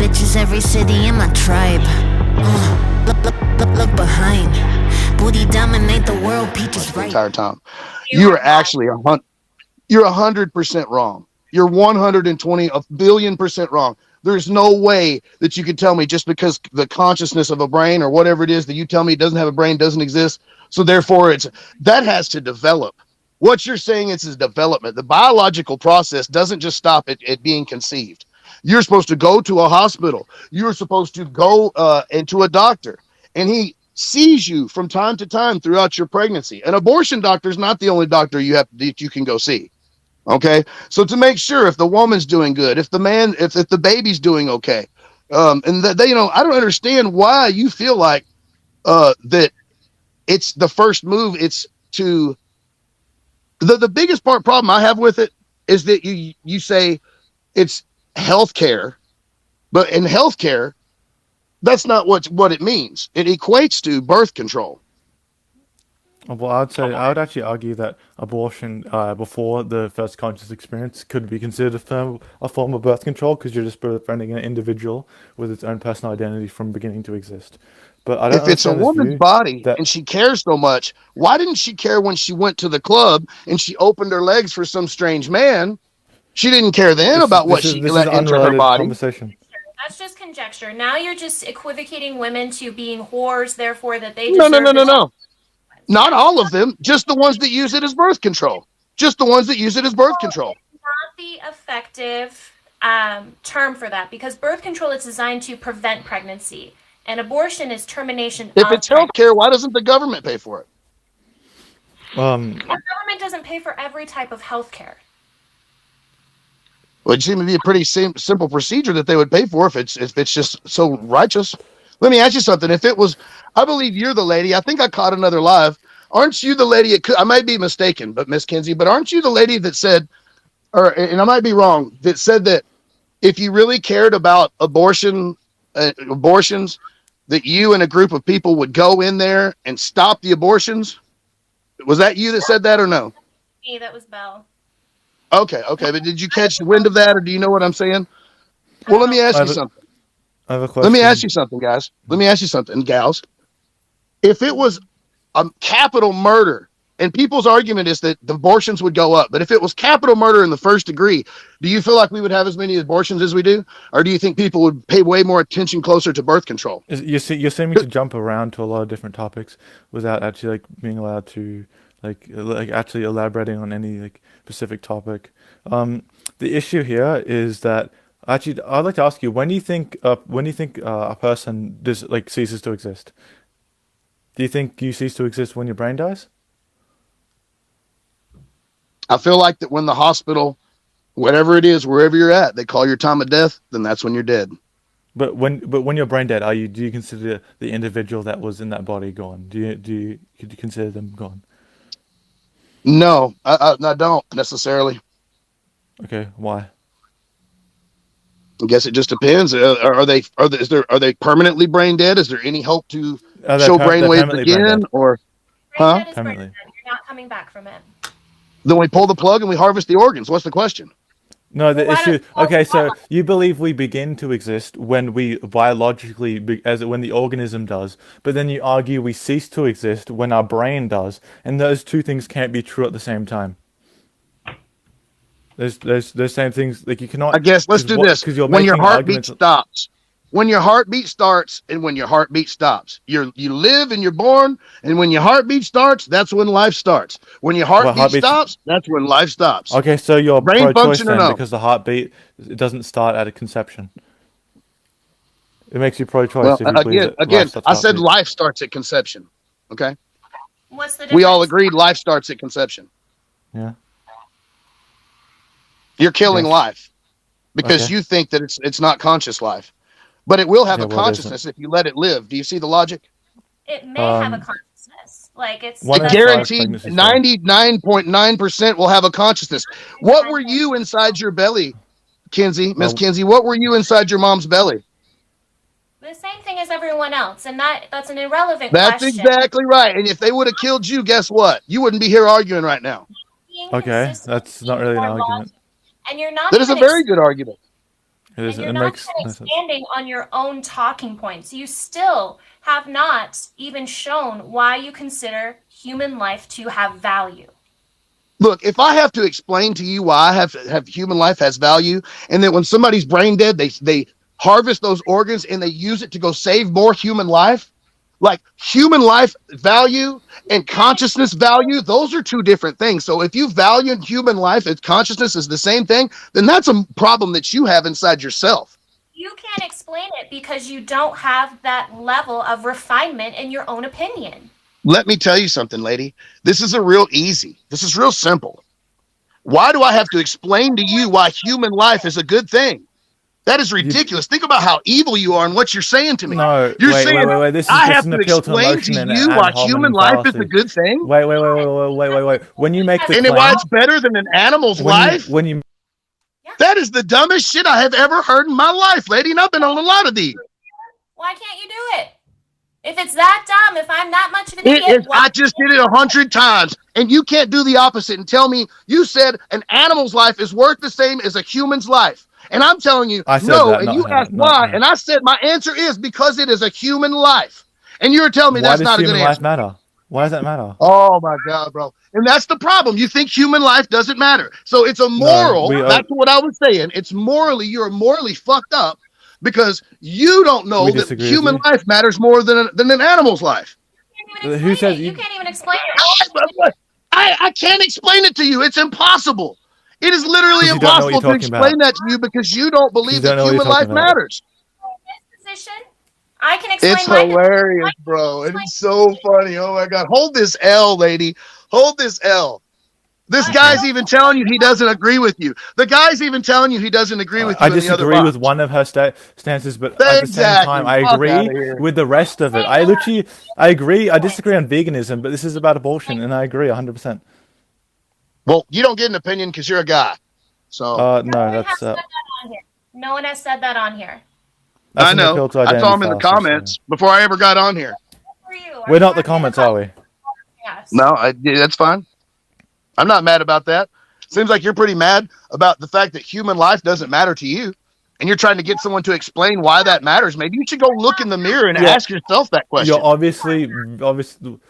bitches, every city in my tribe. Look behind. Booty dominate the world, peaches The right. entire time. You You are are actually you're 100% wrong. You're 120 a billion% wrong. There's no way that you could tell me just because the consciousness of a brain or whatever it is that you tell me it doesn't have a brain doesn't exist. So therefore it's that has to develop. What you're saying is development. The biological process doesn't just stop at being conceived. You're supposed to go to a hospital. You're supposed to go into a doctor, and he sees you from time to time throughout your pregnancy. An abortion doctor is not the only doctor that you can go see. Okay, so to make sure if the woman's doing good, if the man, if the baby's doing okay, and that they, I don't understand why you feel like that it's the first move. It's to the biggest problem I have with it is that you say it's healthcare, but in healthcare, that's not what it means. It equates to birth control. Well, I would actually argue that abortion before the first conscious experience could be considered a form of birth control because you're just befriending an individual with its own personal identity from beginning to exist. But I don't If it's a understand this woman's view body that and she cares so much, why didn't she care when she went to the club and she opened her legs for some strange man? She didn't care then about what she this is let an enter her unrelated body. conversation. That's just conjecture. Now you're just equivocating women to being whores, therefore that they No, no, no, deserve no, this. no. Not Yes, all of them, just the ones that use it as birth control. Just the ones that use it as birth control. not the effective term for that because birth control is designed to prevent pregnancy, and abortion is termination If of it's pregnancy. healthcare, why doesn't the government pay for it? Um, The government doesn't pay for every type of health care. Well, it seems to be a pretty simple procedure that they would pay for if it's just so righteous. Let me ask you something. If it was, I believe you're the lady. I think I caught another live. Aren't you the lady? I might be mistaken, but Miss Kinsey, but aren't you the lady that said, or and I might be wrong, that said that if you really cared about abortions, that you and a group of people would go in there and stop the abortions? Was that you that said that or no? Me, that was Belle. Okay, okay. But did you catch the wind of that, or do you know what I'm saying? I Well, don't let know. me I ask you have a, something. I have a Let me ask question. you something, guys. Let me ask you something, gals. If it was a capital murder, and people's argument is that the abortions would go up, but if it was capital murder in the first degree, do you feel like we would have as many abortions as we do? Or do you think people would pay way more attention closer to birth control? You're seeming to jump around to a lot of different topics without actually like being allowed to like actually elaborating on any like specific topic. The issue here is that actually I'd like to ask you when do you think a person ceases to exist? Do you think you cease to exist when your brain dies? I feel like that when the hospital, whatever it is, wherever you're at, they call your time of death, then that's when you're dead. But when you're brain dead, are you do you consider the individual that was in that body gone? Could you consider them gone? No, I don't necessarily. Okay, why? I guess it just depends. Are they permanently brain dead? Is there any hope to show brain They're waves permanently brain again? dead. Or, Brain huh? dead is brain Permanently. dead. You're not coming back from it. Then we pull the plug and we harvest the organs. What's the question? No, Well, the why issue. don't, Okay, why so you believe we begin to exist when we biologically, when the organism does, but then you argue we cease to exist when our brain does, and those two things can't be true at the same time. Those same things like you I cannot guess let's do this. because you're When your making heartbeat arguments. stops, when your heartbeat starts, and when your heartbeat stops, you live and you're born, and when your heartbeat starts, that's when life starts. When your Well, heartbeat heartbeats. stops, that's when life stops. Okay, so you're Brain pro-choice function or then no? because the heartbeat it doesn't start at a conception. It makes you Well, pro-choice if you believe again, that life again, starts I said heartbeat. life starts at conception. Okay, what's the we all difference? agreed life starts at conception. Yeah. You're killing Yes. life because Okay. you think that it's not conscious life, but it will have Okay. a Well, there's consciousness if you let it live. Do you see the logic? It may have a um consciousness. Like it's one It in that's five guaranteed pregnancies fail. 99.9% will have a consciousness. What were you inside your belly, Kinsey, Miss Well, Kinsey? What were you inside your mom's belly? the same thing as everyone else, and that's an irrelevant That's question. exactly right. And if they would have killed you, guess what? You wouldn't be here arguing right now. Being okay, consistent, that's not being really an more argument. logical, and you're not That is a even very good argument. It is. And you're It not makes even no sense. expanding on your own talking points. You still have not even shown why you consider human life to have value. Look, if I have to explain to you why I have human life has value, and that when somebody's brain dead, they harvest those organs and they use it to go save more human life, like human life value and consciousness value, those are two different things. So if you value human life and consciousness is the same thing, then that's a problem that you have inside yourself. You can't explain it because you don't have that level of refinement in your own opinion. Let me tell you something, lady. This is this is real simple. Why do I have to explain to you why human life is a good thing? That is You, ridiculous. Think about how evil you are and what you're saying to me. no, You're saying wait. This I is have an to appeal to explain to emotion you and why Holman human life is a fallacy. good thing Wait. When you make the and then why claim, it's better than an animal's life. when you Yeah. That is the dumbest shit I have ever heard in my life, lady. And I've been on a lot of these. Why can't you do it? If it's that dumb, if I'm that much of an It idiot, is. why? I just did it 100 times, and you can't do the opposite and tell me you said an animal's life is worth the same as a human's life. And I'm telling you, I said no. that, And not you her, asked not why, no. and I said my answer is because it is a human life. And you're telling me Why that's does not a good human life answer. matter? Why does that matter? Oh my God, bro. And that's the problem. You think human life doesn't matter. So it's a No, moral. Back to what I was saying. It's morally, you're morally fucked up because you don't we know that disagree with human you. life matters more than an animal's life. You can't even Who explain says it. You you? can't even explain it. I can't explain it to you. It's impossible. It is literally Because you don't know what you're impossible to talking explain about. that to you because you don't Because you believe don't that know what you're human talking life about. matters. This position, I can It's explain my position. hilarious, bro. It is so funny. Oh my God. Hold this L, lady. Hold this L. This I guy's don't. even telling you he doesn't agree with you. The guy's even telling you he doesn't agree with I you in the other disagree with box. one of her stances, but at the same time, Exactly. I Fuck out agree of here. with the rest of it. I agree. I disagree on veganism, but this is about abortion, and I agree 100%. Well, you don't get an opinion because you're a guy. So No No, one has said that on here. No one has said that on here. I that's an know. appeal to I saw identity him in the fallacy. So comments before I ever got on here. For you, are we're you not the happy in the comments, are we? Yes. No, that's fine. I'm not mad about that. Seems like you're pretty mad about the fact that human life doesn't matter to you. And you're trying to get someone to explain why that matters. Maybe you should go look in the mirror and You're ask yourself that you're question. obviously.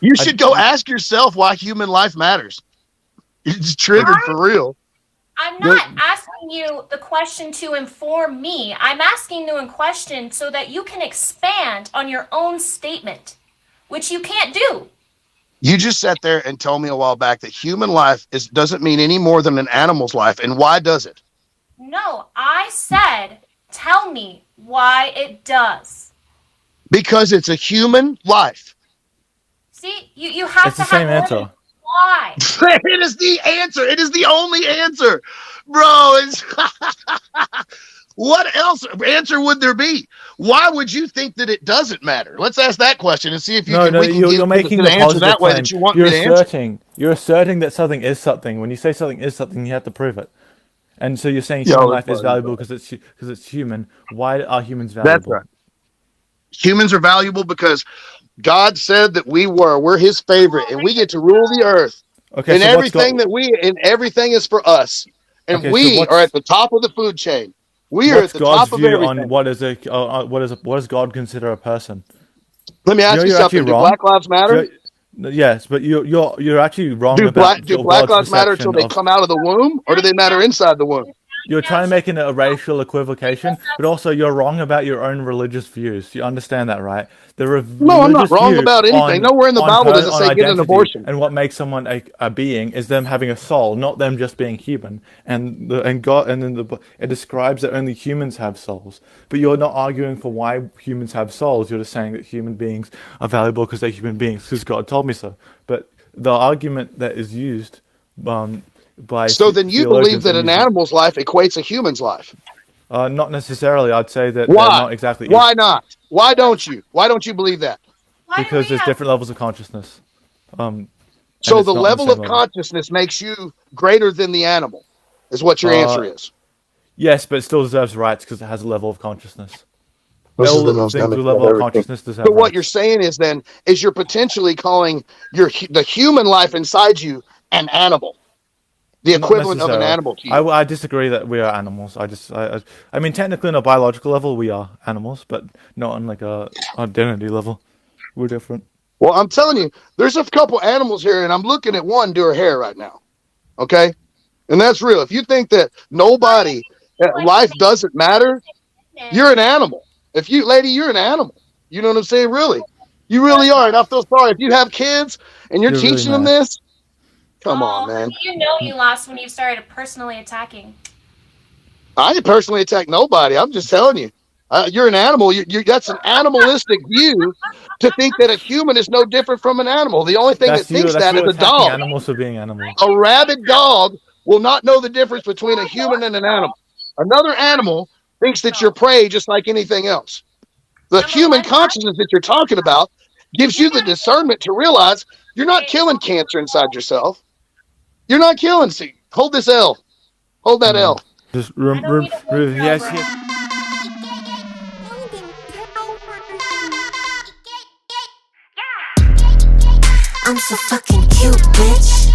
You I, should go ask yourself why human life matters. It's triggered for real. I'm you're, not asking you the question to inform me. I'm asking you a question so that you can expand on your own statement, which you can't do. You just sat there and told me a while back that human life doesn't mean any more than an animal's life. And why does it? No, I said, tell me why it does. Because it's a human life. See, you have it's to the same have answer. why. It is the answer. It is the only answer. Bro, it's what else answer would there be? Why would you think that it doesn't matter? Let's ask that question and see if No, we can you're get to making the the answer positive that way that claim. you want me to answer. You're asserting that something is something. When you say something is something, you have to prove it. And so you're saying human Yo, it's life is funny, valuable bro. because it's human. Why are humans That's valuable? right. Humans are valuable because God said that we're his favorite and we get to rule the earth. Okay, And so everything is for us. And okay, so we are at the top of the food chain. We are at what's the God's top of view on everything. what does God consider a person? Let me You know ask you you're actually something. Do wrong. Black Lives Matter? Yes, but you're actually wrong about Do Black God's Lives matter until perception they of. come out of the womb, or do they matter inside the womb? You're trying to make it a racial equivocation, but also you're wrong about your own religious views. You understand that, right? The No, I'm not religious wrong view about anything. Nowhere in the Bible does it on say get an identity abortion. and what makes someone a being is them having a soul, not them just being human. And God and then it describes that only humans have souls. But you're not arguing for why humans have souls. You're just saying that human beings are valuable because they're human beings because God told me so. But the argument that is used by So then you believe theologians that and an using animal's life equates a human's life. not necessarily. I'd say that they're Why? not exactly Why not? Why don't you? Why don't you believe that? Why do because we there's have different levels of consciousness, and So it's the not on the level same of level. consciousness makes you greater than the animal, is what your answer Uh, is. yes, but it still deserves rights because it has a level of consciousness. This is the All most things dumbest with a shit level I've of ever seen. consciousness So deserve what you're rights. saying is then you're potentially calling the human life inside you an animal. The Not equivalent of an necessarily. animal to you. I disagree that we are animals. I mean, technically, on a biological level, we are animals, but not on like a identity level. We're different. Well, I'm telling you, there's a couple animals here, and I'm looking at one do her hair right now. Okay, and that's real. If you think that nobody, life doesn't matter, you're an animal. If you, lady, you're an animal. You know what I'm saying? Really, you really are. And I feel sorry if you have kids and you're You're really teaching them nice. this. Come on, Oh, man. you know you lost when you started personally attacking. I didn't personally attack nobody. I'm just telling you, you're an animal. That's an animalistic view to think that a human is no different from an animal. The only thing that That's you. thinks That's that you is a attacking dog. animals for being animals. A rabid dog will not know the difference between a human and an animal. Another animal thinks that you're prey just like anything else. The Number human one, consciousness that you're talking about gives you the discernment to realize you're not killing cancer inside yourself. You're not killing. See, hold this L. Hold that L. Just I don't need a whole drill, yes, bro. yes. I'm so fucking cute, bitch.